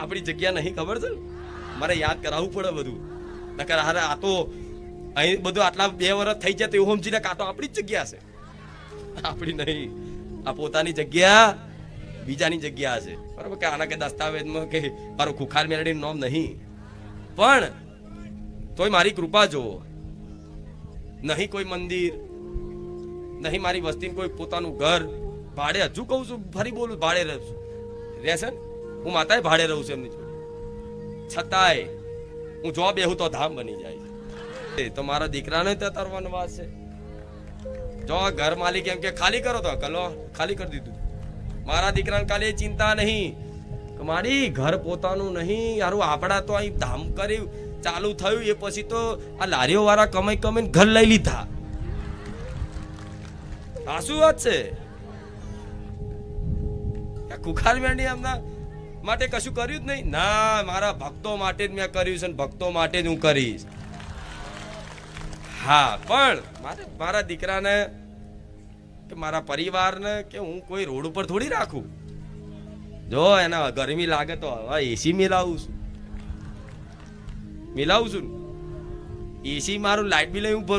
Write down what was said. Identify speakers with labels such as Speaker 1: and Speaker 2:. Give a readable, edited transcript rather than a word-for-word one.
Speaker 1: આપણી જગ્યા નહીં, ખબર છે? મારે યાદ કરાવવું પડે બધું, નકર હારે આ તો અહીં બધું આટલા 2 વર્ષ થઈ જાય તો એવું સમજીને કાં તો આપણી જ જગ્યા છે, આપણી નહીં. આ પોતાની જગ્યા બીજાની જગ્યા છે, બરાબર? કે આના કે દસ્તાવેજમાં કે મારું ખુખાર મેળવીનું નામ નહીં, પણ તોય મારી કૃપા જોવો. નહીં કોઈ મંદિર, નહીં મારી વસ્તી, કોઈ પોતાનું ઘર. ભાડે, હજુ કહું છું, ફરી બોલું, ભાડે રહું છું, રહેશે ને? હું માતાએ ભાડે રહું છું એમની જોડે, છતાંય હું જો બેહું તો ધામ બની જાય. તો મારા દીકરાને તો તરવાનો વાત છે. જો ઘર માલિક એમ કે ખાલી કરો તો કલો ખાલી કરી દીધું. મારા દીકરાને કાલે ચિંતા નહીં કે મારી ઘર પોતાનું નહીં. યારું આપડા તો અહીં ધામ કર્યું ચાલુ થયું એ પછી તો આ લારીઓ વાળા કમાઈ કમાઈને ઘર લઈ લીધા. આ શું વાત છે? કુખાર મેંડી એમના માટે કશું કર્યું જ નહીં. ના, મારા ભક્તો માટે જ મેં કર્યું છે, ભક્તો માટે જ હું કરીશ. હા, પણ મારા દીકરાને કે મારા પરિવારને કે હું કોઈ રોડ ઉપર થોડી રાખું. જો એને ગરમી લાગે તો હવે એસી મિલાવું છું. એસી મારું લાઇટ બિલ હું ભરું.